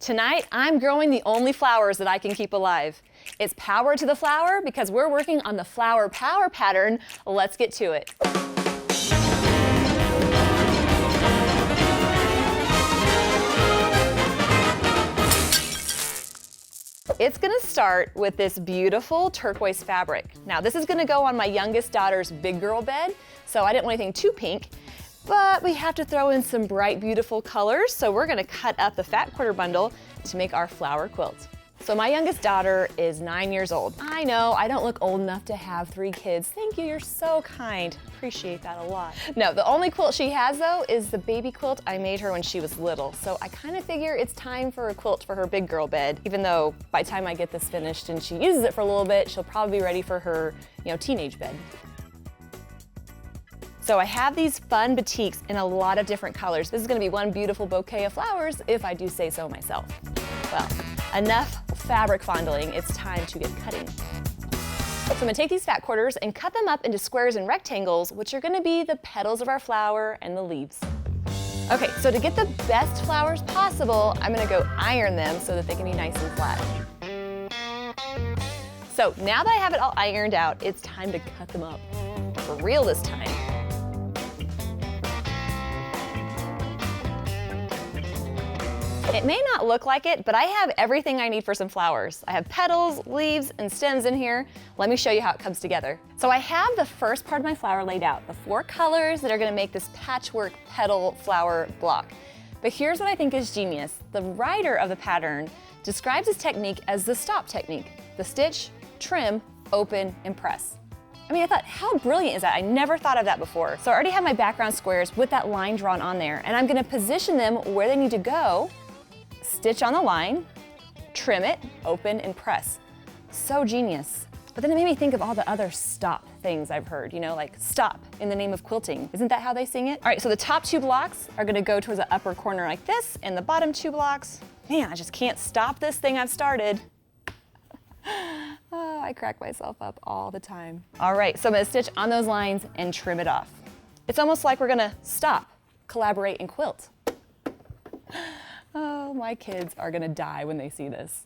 Tonight, I'm growing the only flowers that I can keep alive. It's power to the flower because we're working on the flower power pattern. Let's get to it. It's gonna start with this beautiful turquoise fabric. Now this is gonna go on my youngest daughter's big girl bed, so I didn't want anything too pink, but we have to throw in some bright, beautiful colors, so we're gonna cut up the fat quarter bundle to make our flower quilt. So my youngest daughter is 9 years old. I know, I don't look old enough to have 3 kids. Thank you, you're so kind. Appreciate that a lot. No, the only quilt she has though is the baby quilt I made her when she was little. So I kind of figure it's time for a quilt for her big girl bed, even though by the time I get this finished and she uses it for a little bit, she'll probably be ready for her, teenage bed. So I have these fun batiks in a lot of different colors. This is gonna be one beautiful bouquet of flowers if I do say so myself. Well, enough fabric fondling, it's time to get cutting. So I'm gonna take these fat quarters and cut them up into squares and rectangles, which are gonna be the petals of our flower and the leaves. Okay, so to get the best flowers possible, I'm gonna go iron them so that they can be nice and flat. So now that I have it all ironed out, it's time to cut them up. For real this time. It may not look like it, but I have everything I need for some flowers. I have petals, leaves, and stems in here. Let me show you how it comes together. So I have the first part of my flower laid out, the 4 colors that are gonna make this patchwork petal flower block. But here's what I think is genius. The writer of the pattern describes this technique as the stop technique. The stitch, trim, open, and press. I mean, I thought, how brilliant is that? I never thought of that before. So I already have my background squares with that line drawn on there, and I'm gonna position them where they need to go, stitch on the line, trim it, open, and press. So genius. But then it made me think of all the other stop things I've heard, like stop in the name of quilting. Isn't that how they sing it? All right, so the top 2 blocks are gonna go towards the upper corner like this, and the bottom 2 blocks, man, I just can't stop this thing I've started. Oh, I crack myself up all the time. All right, so I'm gonna stitch on those lines and trim it off. It's almost like we're gonna stop, collaborate, and quilt. Oh, my kids are gonna die when they see this.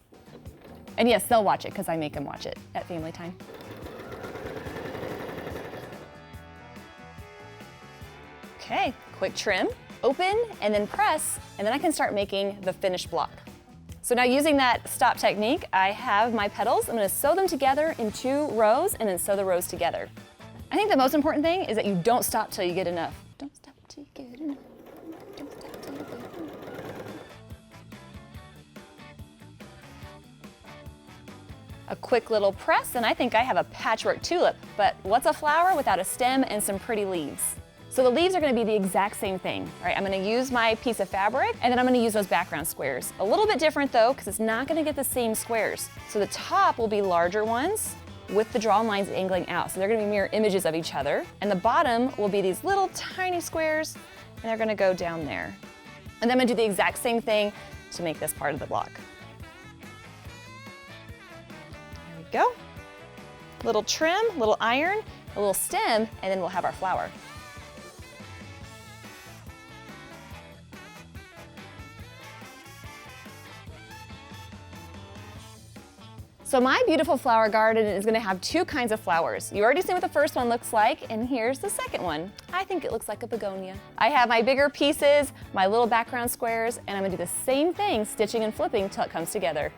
And yes, they'll watch it because I make them watch it at family time. Okay, quick trim, open, and then press, and then I can start making the finished block. So now using that stop technique, I have my petals. I'm gonna sew them together in 2 rows and then sew the rows together. I think the most important thing is that you don't stop till you get enough. Don't stop till you get enough. Don't stop till you get enough. A quick little press, and I think I have a patchwork tulip, but what's a flower without a stem and some pretty leaves? So the leaves are gonna be the exact same thing. All right, I'm gonna use my piece of fabric, and then I'm gonna use those background squares. A little bit different though, because it's not gonna get the same squares. So the top will be larger ones with the drawn lines angling out. So they're gonna be mirror images of each other. And the bottom will be these little tiny squares, and they're gonna go down there. And then I'm gonna do the exact same thing to make this part of the block. Go. Little trim, little iron, a little stem, and then we'll have our flower. So my beautiful flower garden is gonna have 2 kinds of flowers. You already seen what the first one looks like, and here's the second one. I think it looks like a begonia. I have my bigger pieces, my little background squares, and I'm gonna do the same thing, stitching and flipping till it comes together.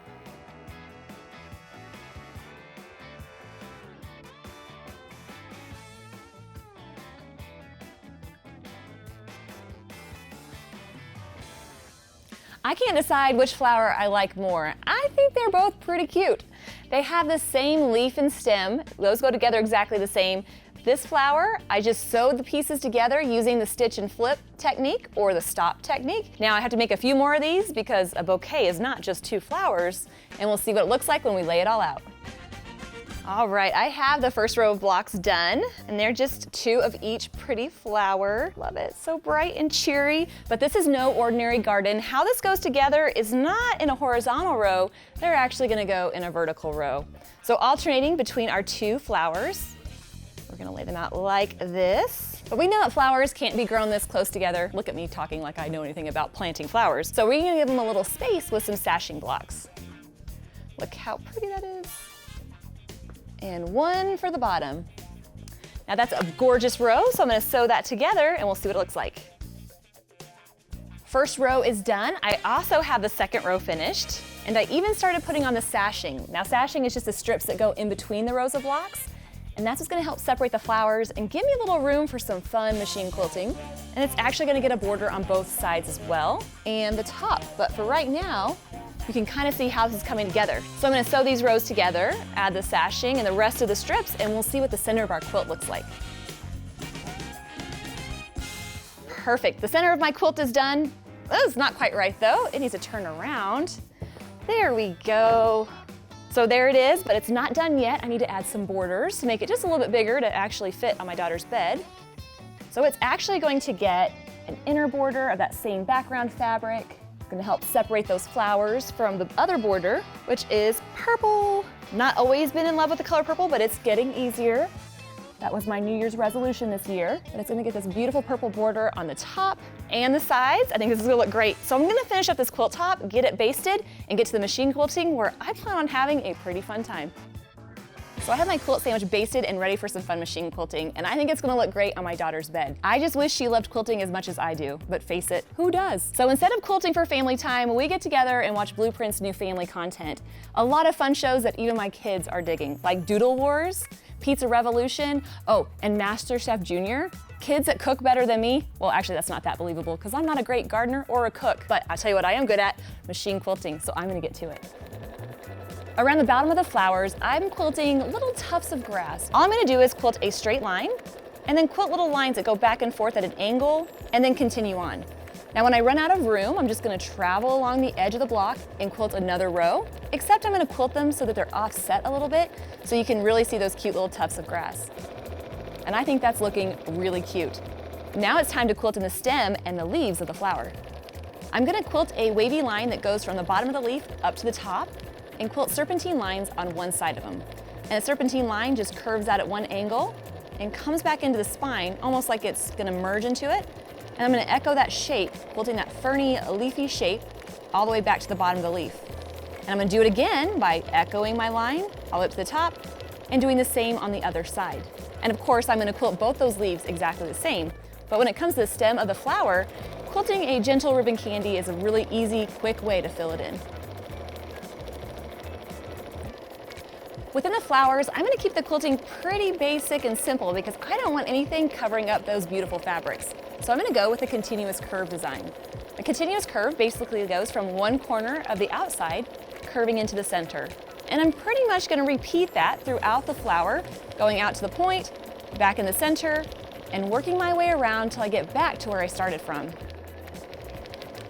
I can't decide which flower I like more. I think they're both pretty cute. They have the same leaf and stem. Those go together exactly the same. This flower, I just sewed the pieces together using the stitch and flip technique or the stop technique. Now I have to make a few more of these because a bouquet is not just 2 flowers, and we'll see what it looks like when we lay it all out. All right, I have the first row of blocks done, and they're just 2 of each pretty flower. Love it, so bright and cheery. But this is no ordinary garden. How this goes together is not in a horizontal row, they're actually gonna go in a vertical row. So alternating between our 2 flowers, we're gonna lay them out like this. But we know that flowers can't be grown this close together. Look at me talking like I know anything about planting flowers. So we're gonna give them a little space with some sashing blocks. Look how pretty that is. And one for the bottom. Now that's a gorgeous row, so I'm gonna sew that together and we'll see what it looks like. First row is done. I also have the second row finished, and I even started putting on the sashing. Now sashing is just the strips that go in between the rows of blocks, and that's what's gonna help separate the flowers and give me a little room for some fun machine quilting. And it's actually gonna get a border on both sides as well, and the top. But for right now, you can kind of see how this is coming together. So I'm gonna sew these rows together, add the sashing and the rest of the strips, and we'll see what the center of our quilt looks like. Perfect, the center of my quilt is done. Oh, it's not quite right though. It needs to turn around. There we go. So there it is, but it's not done yet. I need to add some borders to make it just a little bit bigger to actually fit on my daughter's bed. So it's actually going to get an inner border of that same background fabric. It's gonna help separate those flowers from the other border, which is purple. Not always been in love with the color purple, but it's getting easier. That was my New Year's resolution this year. And it's gonna get this beautiful purple border on the top and the sides. I think this is gonna look great. So I'm gonna finish up this quilt top, get it basted, and get to the machine quilting where I plan on having a pretty fun time. So I have my quilt sandwich basted and ready for some fun machine quilting, and I think it's gonna look great on my daughter's bed. I just wish she loved quilting as much as I do, but face it, who does? So instead of quilting for family time, we get together and watch Bluprint's new family content. A lot of fun shows that even my kids are digging, like Doodle Wars, Pizza Revolution, oh, and MasterChef Junior. Kids that cook better than me, well actually that's not that believable because I'm not a great gardener or a cook, but I'll tell you what I am good at, machine quilting, so I'm gonna get to it. Around the bottom of the flowers, I'm quilting little tufts of grass. All I'm gonna do is quilt a straight line and then quilt little lines that go back and forth at an angle and then continue on. Now when I run out of room, I'm just gonna travel along the edge of the block and quilt another row, except I'm gonna quilt them so that they're offset a little bit so you can really see those cute little tufts of grass. And I think that's looking really cute. Now it's time to quilt in the stem and the leaves of the flower. I'm gonna quilt a wavy line that goes from the bottom of the leaf up to the top and quilt serpentine lines on one side of them. And a serpentine line just curves out at one angle and comes back into the spine, almost like it's gonna merge into it. And I'm gonna echo that shape, quilting that ferny, leafy shape all the way back to the bottom of the leaf. And I'm gonna do it again by echoing my line all the way up to the top and doing the same on the other side. And of course, I'm gonna quilt both those leaves exactly the same. But when it comes to the stem of the flower, quilting a gentle ribbon candy is a really easy, quick way to fill it in. Within the flowers, I'm gonna keep the quilting pretty basic and simple because I don't want anything covering up those beautiful fabrics. So I'm gonna go with a continuous curve design. A continuous curve basically goes from one corner of the outside, curving into the center. And I'm pretty much gonna repeat that throughout the flower, going out to the point, back in the center, and working my way around till I get back to where I started from.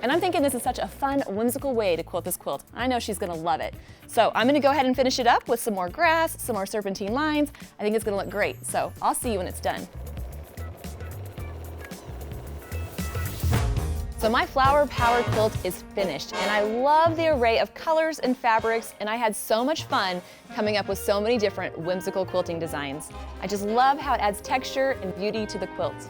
And I'm thinking this is such a fun, whimsical way to quilt this quilt. I know she's gonna love it. So I'm gonna go ahead and finish it up with some more grass, some more serpentine lines. I think it's gonna look great. So I'll see you when it's done. So my flower powered quilt is finished, and I love the array of colors and fabrics, and I had so much fun coming up with so many different whimsical quilting designs. I just love how it adds texture and beauty to the quilt.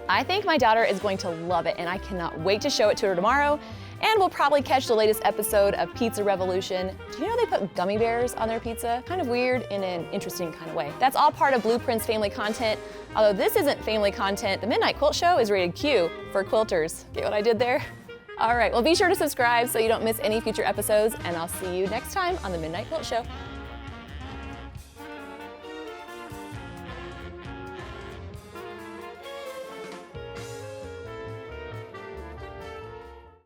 I think my daughter is going to love it, and I cannot wait to show it to her tomorrow. And we'll probably catch the latest episode of Pizza Revolution. Do you know they put gummy bears on their pizza? Kind of weird in an interesting kind of way. That's all part of Bluprint's family content. Although this isn't family content, the Midnight Quilt Show is rated Q for quilters. Get what I did there? All right, well be sure to subscribe so you don't miss any future episodes, and I'll see you next time on the Midnight Quilt Show.